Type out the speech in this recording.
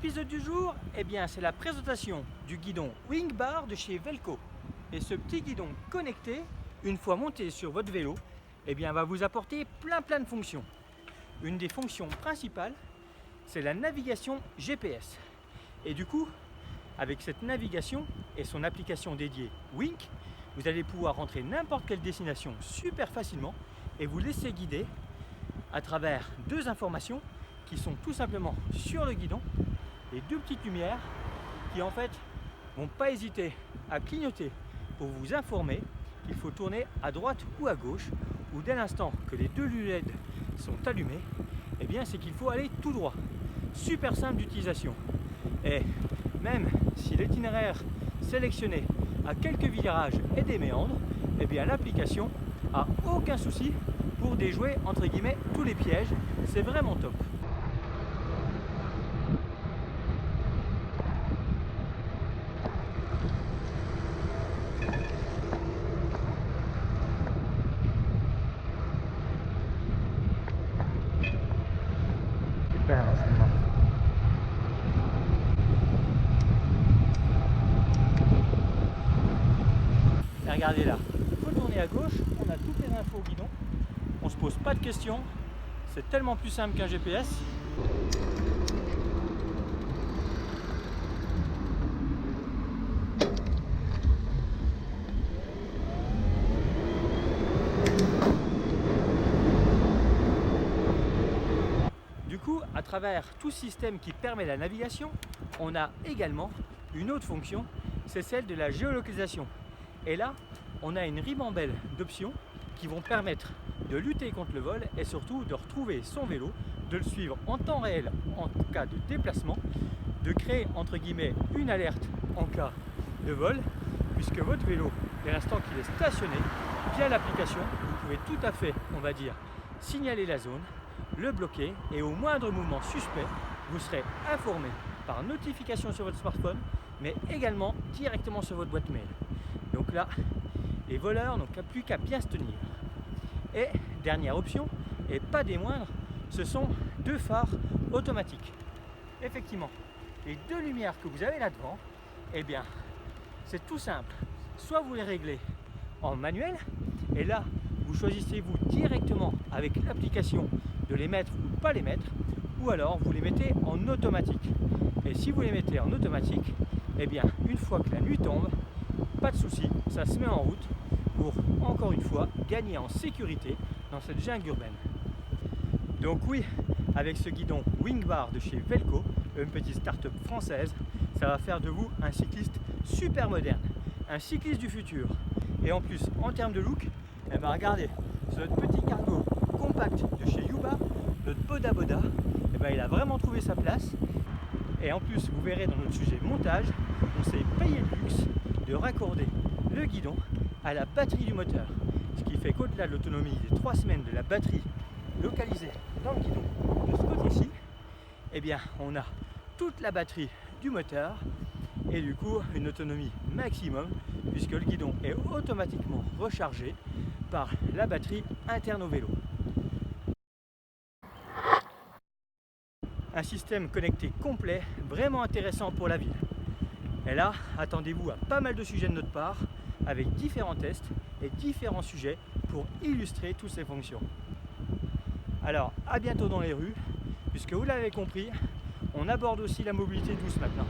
L'épisode du jour, c'est la présentation du guidon Wing Bar de chez Velco. Et ce petit guidon connecté, une fois monté sur votre vélo, va vous apporter plein de fonctions. Une des fonctions principales, c'est la navigation GPS. Et du coup, avec cette navigation et son application dédiée Wink, vous allez pouvoir rentrer n'importe quelle destination super facilement et vous laisser guider à travers deux informations qui sont tout simplement sur le guidon, et deux petites lumières qui en fait vont pas hésiter à clignoter pour vous informer qu'il faut tourner à droite ou à gauche, ou dès l'instant que les deux lunettes sont allumées, c'est qu'il faut aller tout droit. Super simple d'utilisation. Et même si l'itinéraire sélectionné a quelques virages et des méandres, l'application a aucun souci pour déjouer entre guillemets tous les pièges. C'est vraiment top. Super renseignement. Et regardez là, il faut tourner à gauche, on a toutes les infos au guidon, on se pose pas de questions, c'est tellement plus simple qu'un GPS. Du coup, à travers tout ce système qui permet la navigation, on a également une autre fonction, c'est celle de la géolocalisation. Et là, on a une ribambelle d'options qui vont permettre de lutter contre le vol et surtout de retrouver son vélo, de le suivre en temps réel en cas de déplacement, de créer entre guillemets une alerte en cas de vol, puisque votre vélo, dès l'instant qu'il est stationné, via l'application, vous pouvez tout à fait, on va dire, signaler la zone, le bloquer, et au moindre mouvement suspect, vous serez informé par notification sur votre smartphone, mais également directement sur votre boîte mail. Donc là, les voleurs n'ont plus qu'à bien se tenir. Et dernière option, et pas des moindres, ce sont deux phares automatiques. Effectivement, les deux lumières que vous avez là devant, c'est tout simple. Soit vous les réglez en manuel, et là, vous choisissez vous directement avec l'application de les mettre ou pas les mettre, ou alors vous les mettez en automatique. Et si vous les mettez en automatique, une fois que la nuit tombe, pas de souci, ça se met en route pour, encore une fois, gagner en sécurité dans cette jungle urbaine. Donc oui, avec ce guidon Wing Bar de chez Velco, une petite start-up française, ça va faire de vous un cycliste super moderne, un cycliste du futur. Et en plus, en termes de look, regardez, sur notre petit cargo compact de chez Yuba, notre Boda Boda, il a vraiment trouvé sa place. Et en plus, vous verrez dans notre sujet montage, on s'est payé le luxe de raccorder le guidon à la batterie du moteur. Ce qui fait qu'au-delà de l'autonomie des 3 semaines de la batterie localisée dans le guidon de ce côté-ci, on a toute la batterie du moteur et du coup une autonomie maximum puisque le guidon est automatiquement rechargé par la batterie interne au vélo. Un système connecté complet, vraiment intéressant pour la ville. Et là, attendez-vous à pas mal de sujets de notre part, avec différents tests et différents sujets pour illustrer toutes ces fonctions. Alors, à bientôt dans les rues, puisque vous l'avez compris, on aborde aussi la mobilité douce maintenant.